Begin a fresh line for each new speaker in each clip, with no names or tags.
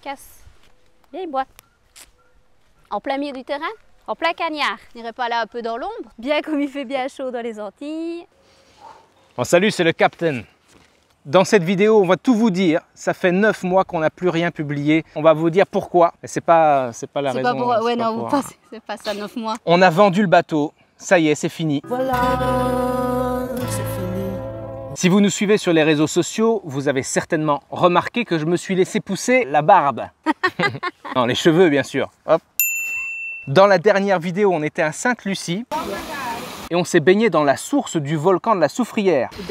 casse. Viens, bois. En plein milieu du terrain, en plein cagnard. N'irait pas là un peu dans l'ombre? Bien comme il fait bien chaud dans les Antilles.
Bon, salut, c'est le Captain. Dans cette vidéo, on va tout vous dire. Ça fait 9 mois qu'on n'a plus rien publié. On va vous dire pourquoi. Et c'est pas la raison.
Pas pour... Ouais, non, vous pensez, c'est pas ça, 9 mois.
On a vendu le bateau. Ça y est, c'est fini.
Voilà, c'est fini.
Si vous nous suivez sur les réseaux sociaux, vous avez certainement remarqué que je me suis laissé pousser la barbe. Non, les cheveux, bien sûr. Hop. Dans la dernière vidéo, on était à Sainte-Lucie. Et on s'est baigné dans la source du volcan de la Soufrière. Je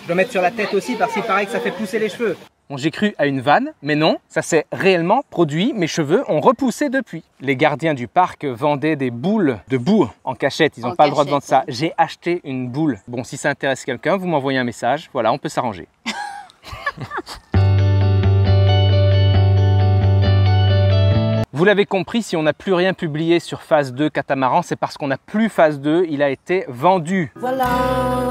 dois mettre sur la tête aussi parce qu'il paraît que ça fait pousser les cheveux. Bon, j'ai cru à une vanne, mais non, ça s'est réellement produit. Mes cheveux ont repoussé depuis. Les gardiens du parc vendaient des boules de boue en cachette. Ils n'ont pas le droit de vendre ça. J'ai acheté une boule. Bon, si ça intéresse quelqu'un, vous m'envoyez un message. Voilà, on peut s'arranger. Vous l'avez compris, si on n'a plus rien publié sur phase 2 catamaran, c'est parce qu'on n'a plus phase 2, il a été vendu.
Voilà.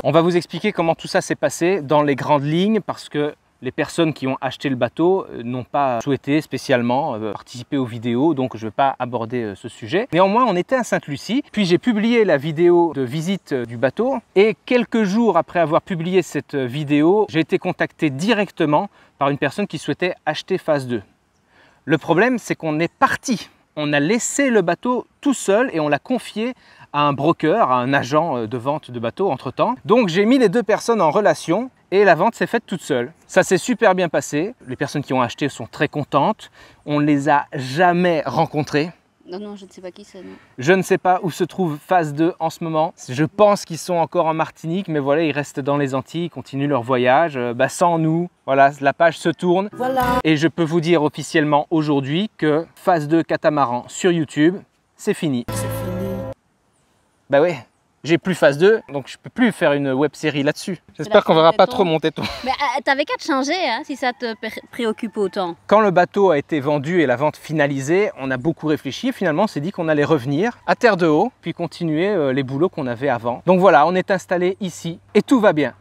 On va vous expliquer comment tout ça s'est passé dans les grandes lignes, parce que les personnes qui ont acheté le bateau n'ont pas souhaité spécialement participer aux vidéos, donc je ne vais pas aborder ce sujet. Néanmoins, on était à Sainte-Lucie, puis j'ai publié la vidéo de visite du bateau, et quelques jours après avoir publié cette vidéo, j'ai été contacté directement par une personne qui souhaitait acheter phase 2. Le problème, c'est qu'on est parti. On a laissé le bateau tout seul et on l'a confié à un broker, à un agent de vente de bateau entre-temps. Donc j'ai mis les deux personnes en relation et la vente s'est faite toute seule. Ça s'est super bien passé. Les personnes qui ont acheté sont très contentes. On ne les a jamais rencontrées.
Non, je ne sais pas qui c'est.
Je ne sais pas où se trouve phase 2 en ce moment. Je pense qu'ils sont encore en Martinique, mais voilà, ils restent dans les Antilles, ils continuent leur voyage. Sans nous, voilà, la page se tourne.
Voilà.
Et je peux vous dire officiellement aujourd'hui que phase 2 catamaran sur YouTube, c'est fini.
C'est fini.
Bah ouais, j'ai plus phase 2, donc je peux plus faire une web série là-dessus. J'espère qu'on verra pas trop mon téton.
Mais t'avais qu'à te changer hein, si ça te préoccupe autant.
Quand le bateau a été vendu et la vente finalisée, on a beaucoup réfléchi. Finalement, on s'est dit qu'on allait revenir à Terre de Haut, puis continuer les boulots qu'on avait avant. Donc voilà, on est installé ici et tout va bien.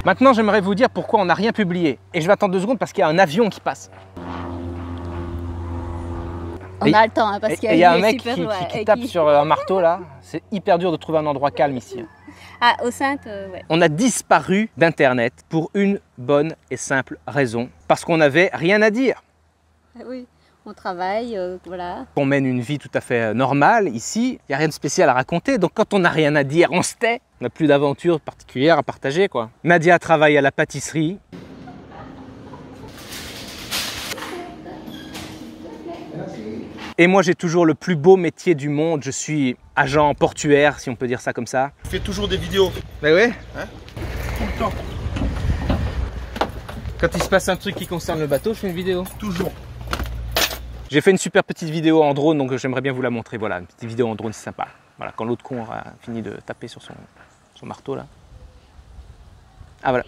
Maintenant, j'aimerais vous dire pourquoi on n'a rien publié. Et je vais attendre 2 secondes parce qu'il y a un avion qui passe.
On a le temps, hein, parce qu'il
y a un mec qui tape sur un marteau là. C'est hyper dur de trouver un endroit calme ici.
Ah, au Sainte, ouais.
On a disparu d'Internet pour une bonne et simple raison. Parce qu'on n'avait rien à dire.
Oui, on travaille, voilà.
On mène une vie tout à fait normale ici. Il n'y a rien de spécial à raconter. Donc quand on n'a rien à dire, on se tait. On n'a plus d'aventure particulière à partager, quoi. Nadia travaille à la pâtisserie. Et moi, j'ai toujours le plus beau métier du monde. Je suis agent portuaire, si on peut dire ça comme ça.
Je fais toujours des vidéos.
Ben ouais.
Hein? Tout le temps.
Quand il se passe un truc qui concerne le bateau, je fais une vidéo.
Toujours.
J'ai fait une super petite vidéo en drone, donc j'aimerais bien vous la montrer. Voilà, une petite vidéo en drone, c'est sympa. Voilà, quand l'autre con aura fini de taper sur son marteau là. Ah voilà.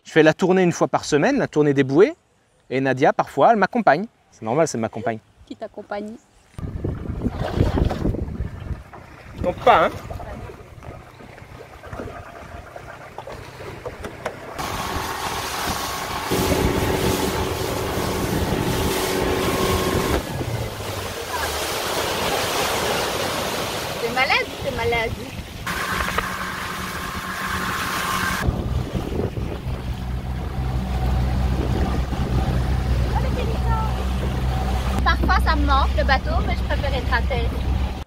Je fais la tournée une fois par semaine, la tournée des bouées. Et Nadia, parfois, elle m'accompagne. C'est normal, c'est ma compagne.
Qui t'accompagne?
Donc pas, hein?
T'es malade? T'es malade. je préfère être à terre.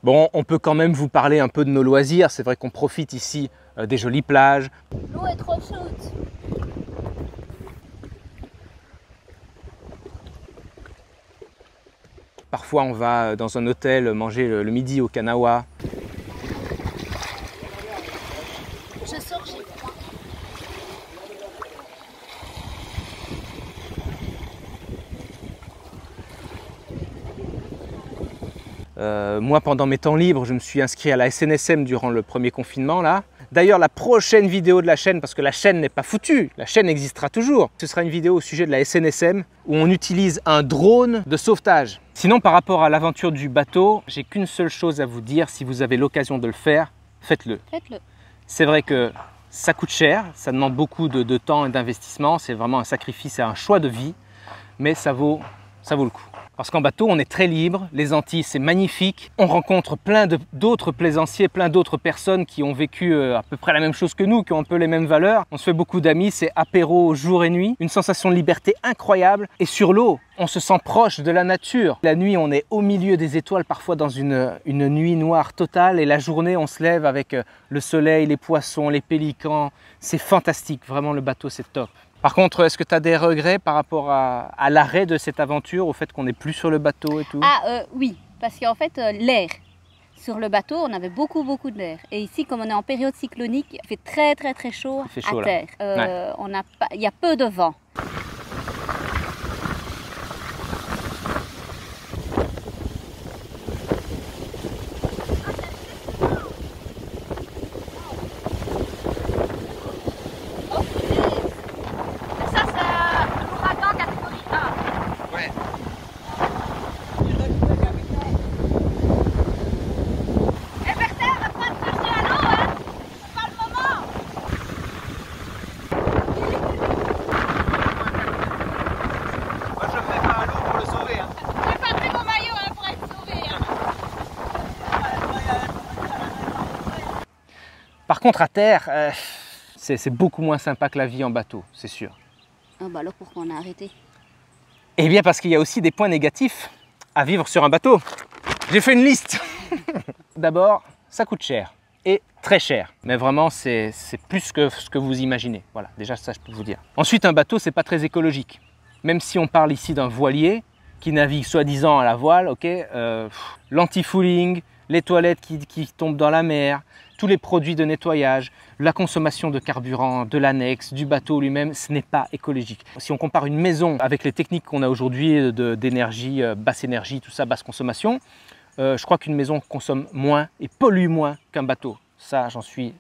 Bon, on peut quand même vous parler un peu de nos loisirs. C'est vrai qu'on profite ici des jolies plages.
L'eau est trop chaude.
Parfois, on va dans un hôtel manger le midi au Kanawa.
Je sors chez moi.
Moi, pendant mes temps libres, je me suis inscrit à la SNSM durant le premier confinement, là. D'ailleurs, la prochaine vidéo de la chaîne, parce que la chaîne n'est pas foutue, la chaîne existera toujours, ce sera une vidéo au sujet de la SNSM où on utilise un drone de sauvetage. Sinon, par rapport à l'aventure du bateau, j'ai qu'une seule chose à vous dire, si vous avez l'occasion de le faire, faites-le.
Faites-le.
C'est vrai que ça coûte cher, ça demande beaucoup de temps et d'investissement, c'est vraiment un sacrifice et un choix de vie, mais ça vaut le coup. Parce qu'en bateau, on est très libre, les Antilles, c'est magnifique. On rencontre plein d'autres plaisanciers, plein d'autres personnes qui ont vécu à peu près la même chose que nous, qui ont un peu les mêmes valeurs. On se fait beaucoup d'amis, c'est apéro jour et nuit, une sensation de liberté incroyable. Et sur l'eau, on se sent proche de la nature. La nuit, on est au milieu des étoiles, parfois dans une nuit noire totale. Et la journée, on se lève avec le soleil, les poissons, les pélicans. C'est fantastique, vraiment le bateau, c'est top. Par contre, est-ce que tu as des regrets par rapport à l'arrêt de cette aventure, au fait qu'on n'est plus sur le bateau et tout?
Oui, parce qu'en fait, l'air. Sur le bateau, on avait beaucoup d'air. Et ici, comme on est en période cyclonique, il fait très chaud,
Il fait chaud,
à
là.
terre. Il y a peu de vent.
Par contre, à terre, c'est beaucoup moins sympa que la vie en bateau, c'est sûr.
Ah bah alors pourquoi on a arrêté?
Eh bien parce qu'il y a aussi des points négatifs à vivre sur un bateau. J'ai fait une liste. D'abord, ça coûte cher. Et très cher. Mais vraiment, c'est plus que ce que vous imaginez. Voilà, déjà ça, je peux vous dire. Ensuite, un bateau, c'est pas très écologique. Même si on parle ici d'un voilier qui navigue soi-disant à la voile, ok, l'anti-fouling, les toilettes qui tombent dans la mer, tous les produits de nettoyage, la consommation de carburant, de l'annexe, du bateau lui-même, ce n'est pas écologique. Si on compare une maison avec les techniques qu'on a aujourd'hui d'énergie, basse énergie, tout ça, basse consommation, je crois qu'une maison consomme moins et pollue moins qu'un bateau. Ça, j'en suis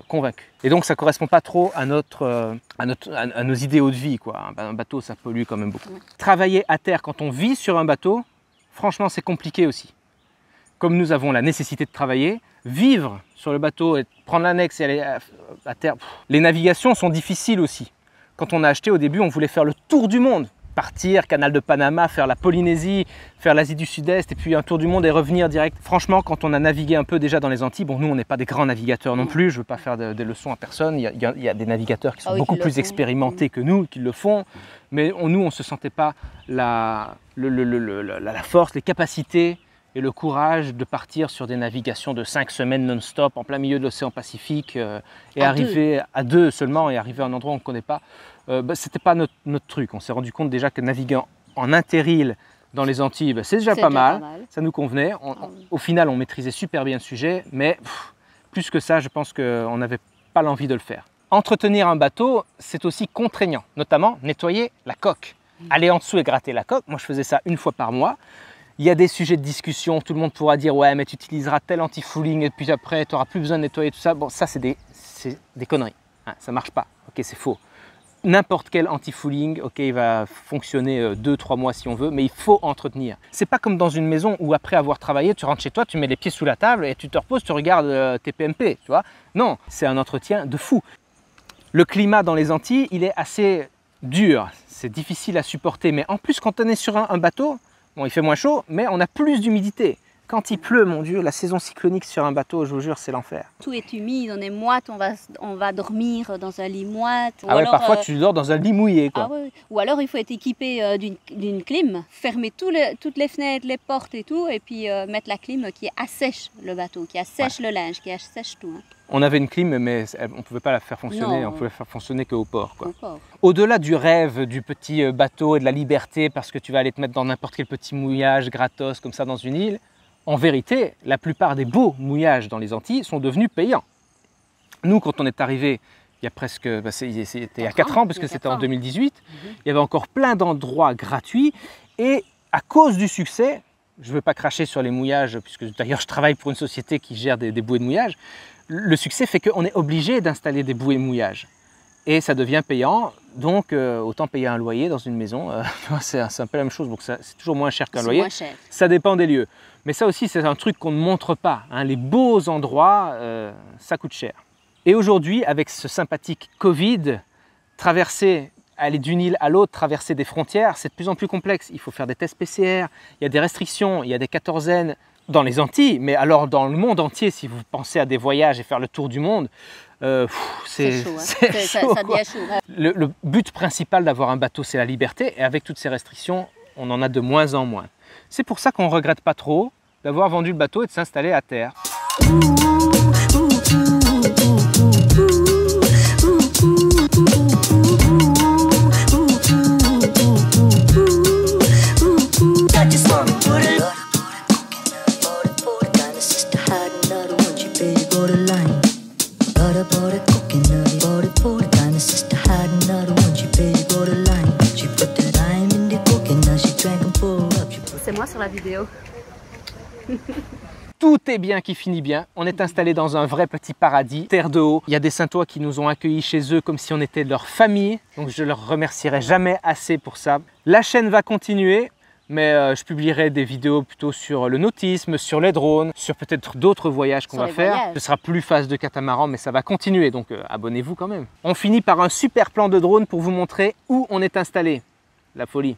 convaincu. Et donc, ça ne correspond pas trop à nos idéaux de vie, quoi. Un bateau, ça pollue quand même beaucoup. Travailler à terre quand on vit sur un bateau, franchement, c'est compliqué aussi. Comme nous avons la nécessité de travailler, vivre sur le bateau et prendre l'annexe et aller à terre, les navigations sont difficiles aussi. Quand on a acheté au début, on voulait faire le tour du monde. Partir, canal de Panama, faire la Polynésie, faire l'Asie du Sud-Est et puis un tour du monde et revenir direct. Franchement, quand on a navigué un peu déjà dans les Antilles, bon, nous on n'est pas des grands navigateurs non plus, je ne veux pas faire des leçons à personne, il y a des navigateurs qui sont beaucoup plus expérimentés que nous, qui le font, mais nous on ne se sentait pas la force, les capacités et le courage de partir sur des navigations de 5 semaines non-stop en plein milieu de l'océan Pacifique et arriver à deux seulement et arriver à un endroit où on ne connaît pas. C'était pas notre truc. On s'est rendu compte déjà que naviguer en interil dans les Antilles, c'est déjà pas mal. Ça nous convenait. Au final, on maîtrisait super bien le sujet, mais plus que ça, je pense qu'on n'avait pas l'envie de le faire. Entretenir un bateau, c'est aussi contraignant, notamment nettoyer la coque. Aller en dessous et gratter la coque, moi je faisais ça une fois par mois. Il y a des sujets de discussion, tout le monde pourra dire « ouais, mais tu utiliseras tel anti-fouling et puis après, tu n'auras plus besoin de nettoyer tout ça ». Bon, ça, c'est des conneries. Hein, ça ne marche pas. Ok, c'est faux. N'importe quel anti-fouling, ok, il va fonctionner 2-3 mois si on veut, mais il faut entretenir. C'est pas comme dans une maison où après avoir travaillé, tu rentres chez toi, tu mets les pieds sous la table et tu te reposes, tu regardes tes PMP, tu vois. Non, c'est un entretien de fou. Le climat dans les Antilles, il est assez dur. C'est difficile à supporter, mais en plus, quand on est sur un bateau, bon, il fait moins chaud, mais on a plus d'humidité. Quand il pleut, mon Dieu, la saison cyclonique sur un bateau, je vous jure, c'est l'enfer.
Tout est humide, on est moite, on va dormir dans un lit moite. Ou
Ah ouais,
alors,
parfois tu dors dans un lit mouillé, quoi.
ah ouais. Ou alors il faut être équipé d'une clim, fermer toutes les fenêtres, les portes et tout, et puis mettre la clim qui assèche le bateau, qui assèche le linge, qui assèche tout. Hein.
On avait une clim, mais on ne pouvait pas la faire fonctionner,
Non.
on pouvait la faire fonctionner qu'au port, quoi.
Au port.
Au-delà du rêve du petit bateau et de la liberté, parce que tu vas aller te mettre dans n'importe quel petit mouillage gratos comme ça dans une île, en vérité, la plupart des beaux mouillages dans les Antilles sont devenus payants. Nous, quand on est arrivé, il y a presque, c'était il y a 4 ans, parce que c'était en 2018, il y avait encore plein d'endroits gratuits, et à cause du succès, je ne veux pas cracher sur les mouillages, puisque d'ailleurs je travaille pour une société qui gère des bouées de mouillage, le succès fait qu'on est obligé d'installer des bouées de mouillage. Et ça devient payant, donc autant payer un loyer dans une maison, c'est un peu la même chose, donc c'est toujours moins cher qu'un loyer.
Moins cher.
Ça dépend des lieux. Mais ça aussi, c'est un truc qu'on ne montre pas. Hein. Les beaux endroits, ça coûte cher. Et aujourd'hui, avec ce sympathique Covid, aller d'une île à l'autre, traverser des frontières, c'est de plus en plus complexe. Il faut faire des tests PCR, il y a des restrictions, il y a des quatorzaines dans les Antilles, mais alors dans le monde entier, si vous pensez à des voyages et faire le tour du monde,
c'est chaud. Hein. Ça devient chaud. Hein.
Le but principal d'avoir un bateau, c'est la liberté, et avec toutes ces restrictions, on en a de moins en moins. C'est pour ça qu'on ne regrette pas trop d'avoir vendu le bateau et de s'installer à terre.
C'est moi sur la vidéo.
Tout est bien qui finit bien. On est installé dans un vrai petit paradis, terre de haut. Il y a des Saintois qui nous ont accueillis chez eux comme si on était leur famille. Donc je leur remercierai jamais assez pour ça. La chaîne va continuer, mais je publierai des vidéos plutôt sur le nautisme, sur les drones, sur peut-être d'autres voyages qu'on va faire. Ce sera plus phase de catamaran, mais ça va continuer, donc abonnez-vous quand même. On finit par un super plan de drone pour vous montrer où on est installé. La folie.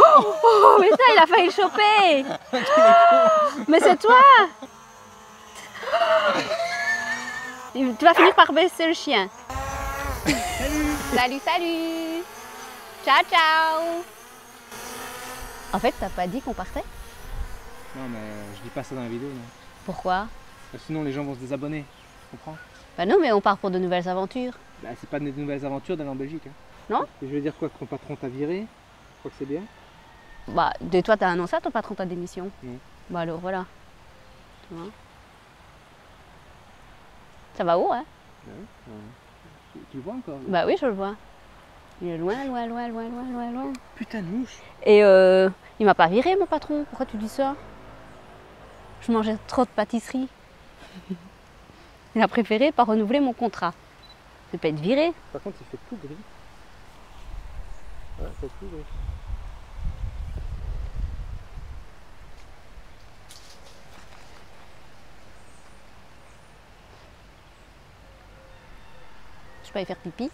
Oh, mais ça, il a failli le choper. Mais c'est toi. Tu vas finir par baisser le chien. Salut, salut. Ciao, ciao. En fait, t'as pas dit qu'on partait?
Non, mais je dis pas ça dans la vidéo, non.
Pourquoi?
Sinon, les gens vont se désabonner, tu comprends?
Bah non, mais on part pour de nouvelles aventures.
Bah, c'est pas de nouvelles aventures d'aller en Belgique. Hein.
Non?
Et je veux dire quoi, que ton patron t'a viré? Je crois que c'est bien.
Bah, de toi, t'as annoncé à ton patron ta démission?
Non.
Bah alors, voilà. Tu vois? Ça va où, hein?
Tu le vois encore?
Bah oui, je le vois. Il est loin, loin, loin, loin, loin, loin, loin.
Putain de mouche.
Et il m'a pas viré, mon patron. Pourquoi tu dis ça? Je mangeais trop de pâtisserie. Il a préféré pas renouveler mon contrat. Je vais pas être viré.
Par contre, il fait tout gris. Ouais, il fait tout gris.
Je peux aller faire pipi.